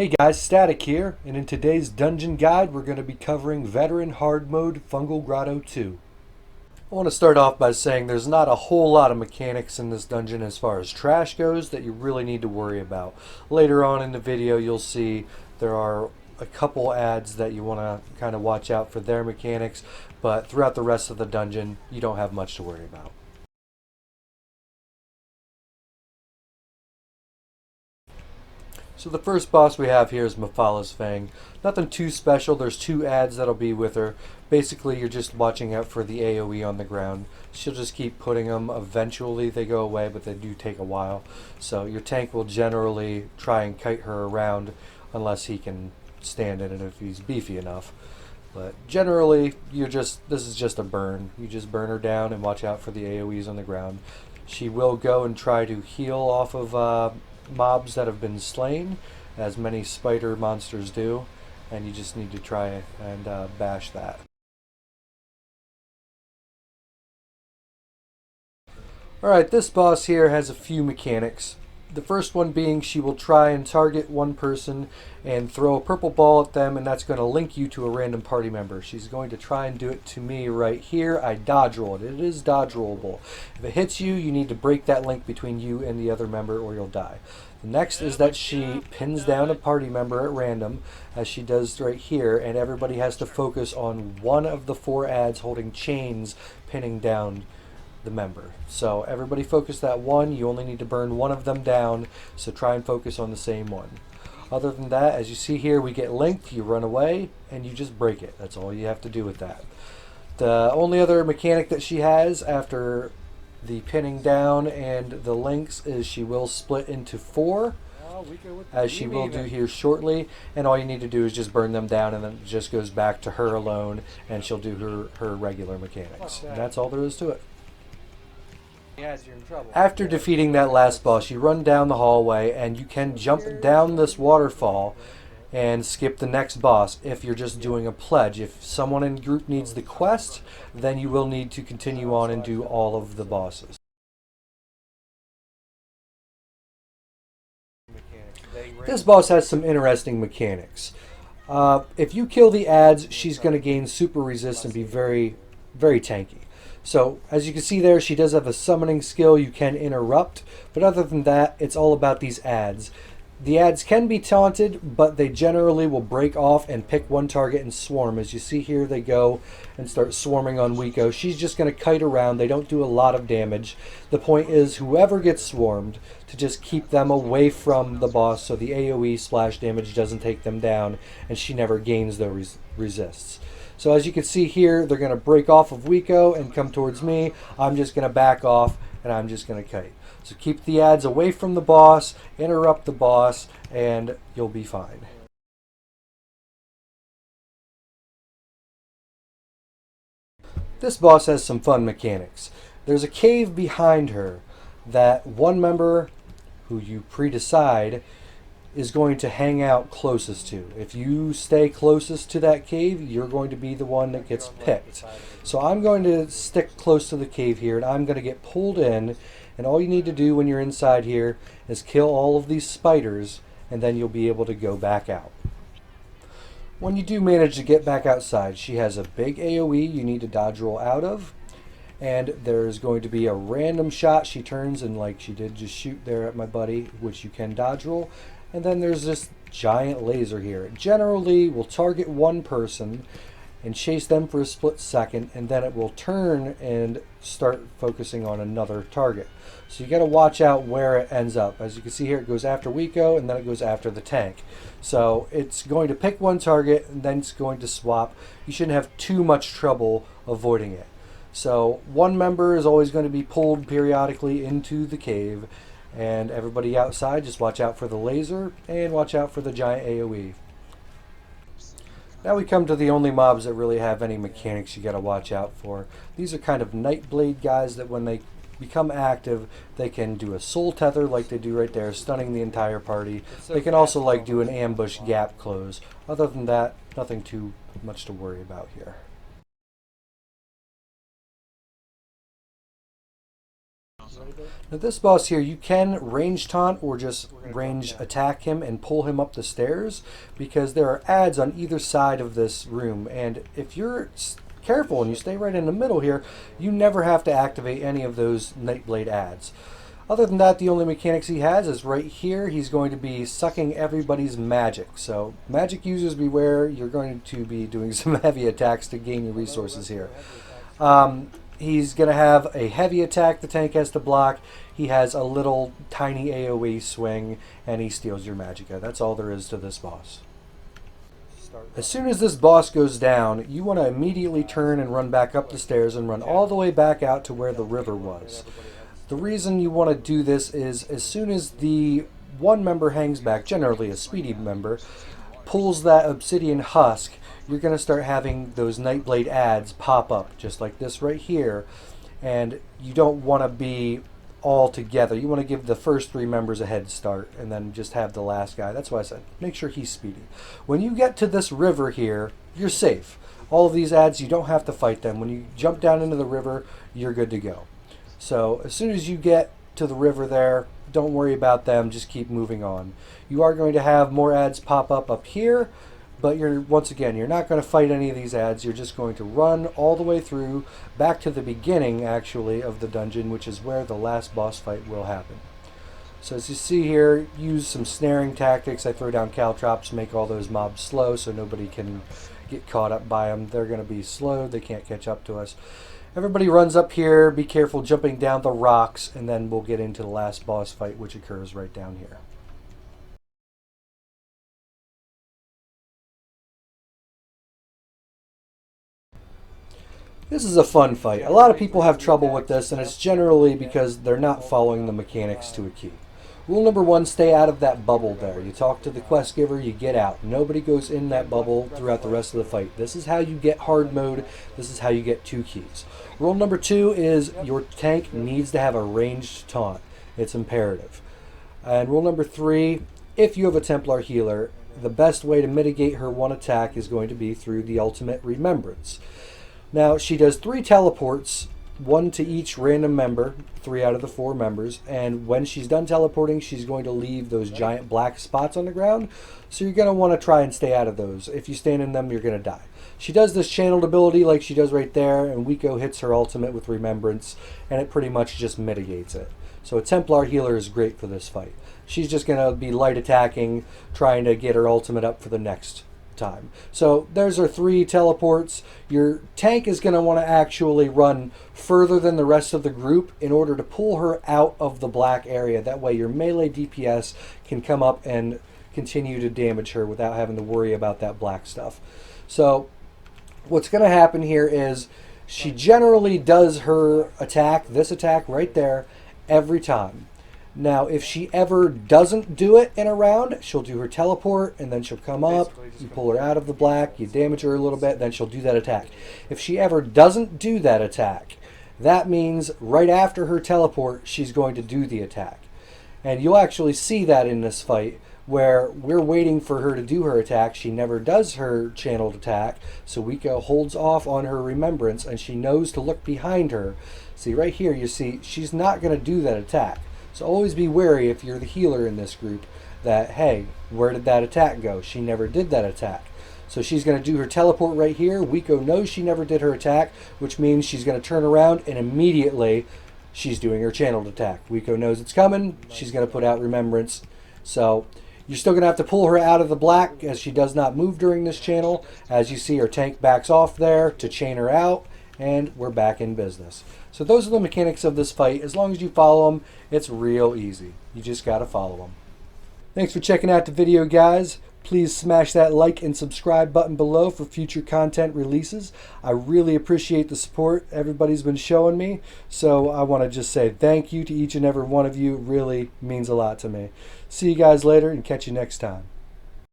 Hey guys, Static here, and in today's dungeon guide we're going to be covering Veteran Hard Mode Fungal Grotto 2. I want to start off by saying there's not a whole lot of mechanics in this dungeon as far as trash goes that you really need to worry about. Later on in the video you'll see there are a couple ads that you want to kind of watch out for their mechanics, but throughout the rest of the dungeon you don't have much to worry about. So the first boss we have here is Mephala's Fang. Nothing too special. There's two ads that'll be with her. Basically, you're just watching out for the AoE on the ground. She'll just keep putting them. Eventually, they go away, but they do take a while. So your tank will generally try and kite her around unless he can stand in it if he's beefy enough. But generally, this is just a burn. You just burn her down and watch out for the AoEs on the ground. She will go and try to heal off of mobs that have been slain, as many spider monsters do, and you just need to try and bash that. Alright, this boss here has a few mechanics. The first one being she will try and target one person and throw a purple ball at them, and that's going to link you to a random party member. She's going to try and do it to me right here. I dodge roll it. It is dodge rollable. If it hits you, you need to break that link between you and the other member or you'll die. The next is that she pins down a party member at random, as she does right here, and everybody has to focus on one of the four ads holding chains pinning down the member. So everybody focus that one. You only need to burn one of them down, so try and focus on the same one. Other than that, as you see here, we get linked, you run away, and you just break it. That's all you have to do with that. The only other mechanic that she has after the pinning down and the links is she will split into four, as she will do here shortly, and all you need to do is just burn them down, and then it just goes back to her alone, and she'll do her regular mechanics. And that's all there is to it. After defeating that last boss, you run down the hallway and you can jump down this waterfall and skip the next boss if you're just doing a pledge. If someone in group needs the quest, then you will need to continue on and do all of the bosses. This boss has some interesting mechanics. If you kill the ads, she's going to gain super resist and be very, very tanky. So, as you can see there, she does have a summoning skill you can interrupt, but other than that, it's all about these ads. The ads can be taunted, but they generally will break off and pick one target and swarm. As you see here, they go and start swarming on Wiko. She's just going to kite around. They don't do a lot of damage. The point is, whoever gets swarmed, to just keep them away from the boss so the AoE splash damage doesn't take them down, and she never gains those resists. So as you can see here, they're going to break off of Wiko and come towards me. I'm just going to back off, and I'm just going to kite. So keep the ads away from the boss, interrupt the boss, and you'll be fine. This boss has some fun mechanics. There's a cave behind her that one member who you pre-decide is going to hang out closest to. If you stay closest to that cave, you're going to be the one that gets picked. So I'm going to stick close to the cave here, and I'm going to get pulled in, and all you need to do when you're inside here is kill all of these spiders, and then you'll be able to go back out. When you do manage to get back outside, she has a big AoE you need to dodge roll out of, and there's going to be a random shot she turns, and like she did just shoot there at my buddy, which you can dodge roll. And then there's this giant laser here. It generally will target one person and chase them for a split second, and then it will turn and start focusing on another target. So you got to watch out where it ends up. As you can see here, it goes after Wiko, and then it goes after the tank. So it's going to pick one target, and then it's going to swap. You shouldn't have too much trouble avoiding it. So one member is always going to be pulled periodically into the cave, and everybody outside, just watch out for the laser and watch out for the giant AoE. Now we come to the only mobs that really have any mechanics you gotta watch out for. These are kind of Nightblade guys that when they become active, they can do a soul tether like they do right there, stunning the entire party. They can also like do an ambush gap close. Other than that, nothing too much to worry about here. Now this boss here, you can range taunt or just range attack him and pull him up the stairs, because there are adds on either side of this room, and if you're careful and you stay right in the middle here, you never have to activate any of those Nightblade adds. Other than that, the only mechanics he has is right here. He's going to be sucking everybody's magic. So magic users beware, you're going to be doing some heavy attacks to gain your resources here. He's going to have a heavy attack the tank has to block. He has a little tiny AoE swing, and he steals your magicka. That's all there is to this boss. As soon as this boss goes down, you want to immediately turn and run back up the stairs and run all the way back out to where the river was. The reason you want to do this is as soon as the one member hangs back, generally a speedy member, pulls that obsidian husk, you're going to start having those Nightblade adds pop up, just like this right here. And you don't want to be all together. You want to give the first three members a head start and then just have the last guy. That's why I said make sure he's speedy. When you get to this river here, you're safe. All of these adds, you don't have to fight them. When you jump down into the river, you're good to go. So as soon as you get to the river there, don't worry about them, just keep moving on. You are going to have more adds pop up here, but once again, you're not going to fight any of these adds. You're just going to run all the way through, back to the beginning, actually, of the dungeon, which is where the last boss fight will happen. So as you see here, use some snaring tactics. I throw down caltrops, make all those mobs slow so nobody can get caught up by them. They're going to be slowed. They can't catch up to us. Everybody runs up here. Be careful jumping down the rocks, and then we'll get into the last boss fight, which occurs right down here. This is a fun fight. A lot of people have trouble with this, and it's generally because they're not following the mechanics to a key. Rule number one, stay out of that bubble there. You talk to the quest giver, you get out. Nobody goes in that bubble throughout the rest of the fight. This is how you get hard mode. This is how you get 2 keys. Rule number 2 is your tank needs to have a ranged taunt. It's imperative. And rule number 3, if you have a Templar healer, the best way to mitigate her one attack is going to be through the ultimate Remembrance. Now, she does 3 teleports, 1 to each random member, 3 out of the 4 members, and when she's done teleporting, she's going to leave those giant black spots on the ground, so you're going to want to try and stay out of those. If you stand in them, you're going to die. She does this channeled ability like she does right there, and Wiko hits her ultimate with Remembrance, and it pretty much just mitigates it. So a Templar healer is great for this fight. She's just going to be light attacking, trying to get her ultimate up for the next time. So there's our 3 teleports. Your tank is going to want to actually run further than the rest of the group in order to pull her out of the black area. That way your melee DPS can come up and continue to damage her without having to worry about that black stuff. So what's going to happen here is she generally does her attack, this attack right there, every time. Now, if she ever doesn't do it in a round, she'll do her teleport, and then she'll come up, you pull her out of the black, you damage her a little bit, then she'll do that attack. If she ever doesn't do that attack, that means right after her teleport, she's going to do the attack. And you'll actually see that in this fight, where we're waiting for her to do her attack. She never does her channeled attack, so Wiko holds off on her Remembrance, and she knows to look behind her. See, right here, you see, she's not going to do that attack. So always be wary if you're the healer in this group that, hey, where did that attack go? She never did that attack. So she's going to do her teleport right here. Wiko knows she never did her attack, which means she's going to turn around and immediately she's doing her channeled attack. Wiko knows it's coming. She's going to put out Remembrance. So you're still going to have to pull her out of the black as she does not move during this channel. As you see, her tank backs off there to chain her out, and we're back in business. So those are the mechanics of this fight. As long as you follow them, it's real easy. You just got to follow them. Thanks for checking out the video, guys. Please smash that like and subscribe button below for future content releases. I really appreciate the support everybody's been showing me. So I want to just say thank you to each and every one of you. It really means a lot to me. See you guys later and catch you next time.